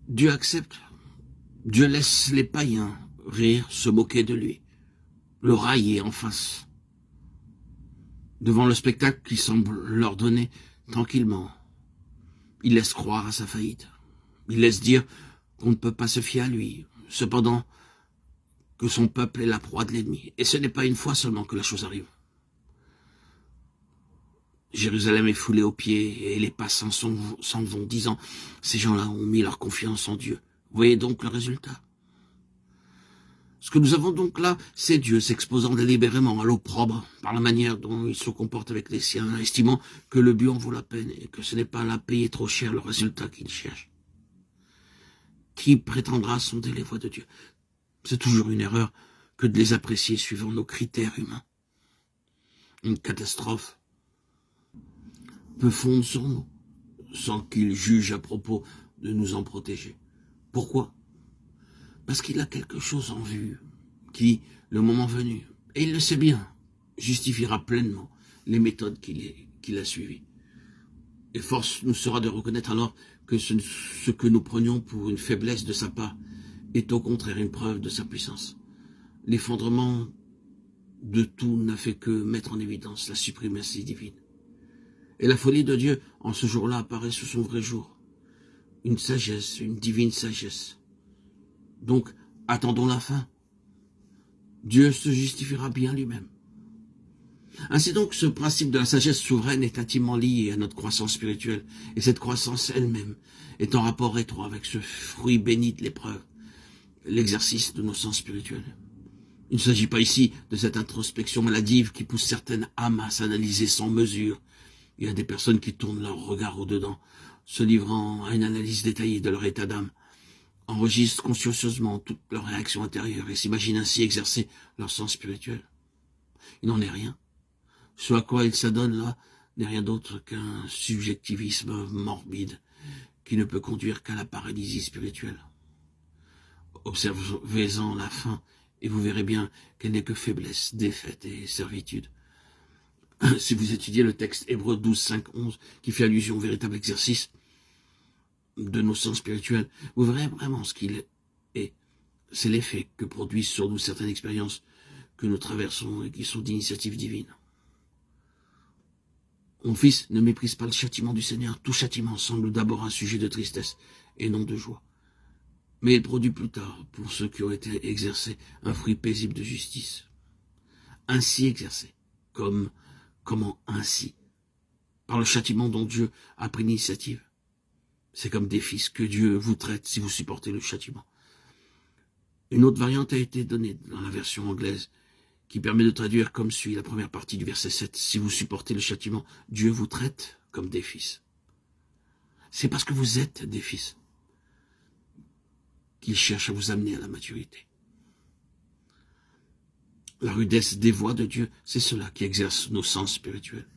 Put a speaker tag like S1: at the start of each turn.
S1: Dieu accepte. Dieu laisse les païens rire, se moquer de lui, le railler en face, devant le spectacle qui semble leur donner tranquillement. Il laisse croire à sa faillite. Il laisse dire qu'on ne peut pas se fier à lui. Cependant, que son peuple est la proie de l'ennemi. Et ce n'est pas une fois seulement que la chose arrive. Jérusalem est foulée aux pieds et les passants s'en vont, disant, ces gens-là ont mis leur confiance en Dieu. Vous voyez donc le résultat. Ce que nous avons donc là, c'est Dieu s'exposant délibérément à l'opprobre par la manière dont il se comporte avec les siens, estimant que le but en vaut la peine et que ce n'est pas là payer trop cher le résultat qu'il cherche. Qui prétendra sonder les voies de Dieu? C'est toujours une erreur que de les apprécier suivant nos critères humains. Une catastrophe peut fondre sur nous, sans qu'il juge à propos de nous en protéger. Pourquoi? Parce qu'il a quelque chose en vue, qui, le moment venu, et il le sait bien, justifiera pleinement les méthodes qu'il a suivies. Et force nous sera de reconnaître alors que ce que nous prenions pour une faiblesse de sa part est au contraire une preuve de sa puissance. L'effondrement de tout n'a fait que mettre en évidence la suprématie divine. Et la folie de Dieu, en ce jour-là, apparaît sous son vrai jour. Une sagesse, une divine sagesse. Donc, attendons la fin. Dieu se justifiera bien lui-même. Ainsi donc, ce principe de la sagesse souveraine est intimement lié à notre croissance spirituelle. Et cette croissance elle-même est en rapport étroit avec ce fruit béni de l'épreuve, l'exercice de nos sens spirituels. Il ne s'agit pas ici de cette introspection maladive qui pousse certaines âmes à s'analyser sans mesure. Il y a des personnes qui tournent leur regard au-dedans, se livrant à une analyse détaillée de leur état d'âme, enregistrent consciencieusement toutes leurs réactions intérieures et s'imaginent ainsi exercer leur sens spirituel. Il n'en est rien. Ce à quoi ils s'adonnent là n'est rien d'autre qu'un subjectivisme morbide qui ne peut conduire qu'à la paralysie spirituelle. Observez-en la fin et vous verrez bien qu'elle n'est que faiblesse, défaite et servitude. Si vous étudiez le texte Hébreux 12, 5, 11, qui fait allusion au véritable exercice de nos sens spirituels, vous verrez vraiment ce qu'il est. C'est l'effet que produisent sur nous certaines expériences que nous traversons et qui sont d'initiative divine. Mon fils, ne méprise pas le châtiment du Seigneur. Tout châtiment semble d'abord un sujet de tristesse et non de joie. Mais il produit plus tard, pour ceux qui ont été exercés, un fruit paisible de justice. Ainsi exercé. Comment ainsi? Par le châtiment dont Dieu a pris l'initiative. C'est comme des fils que Dieu vous traite si vous supportez le châtiment. Une autre variante a été donnée dans la version anglaise, qui permet de traduire comme suit la première partie du verset 7. Si vous supportez le châtiment, Dieu vous traite comme des fils. C'est parce que vous êtes des fils qu'il cherche à vous amener à la maturité. La rudesse des voies de Dieu, c'est cela qui exerce nos sens spirituels.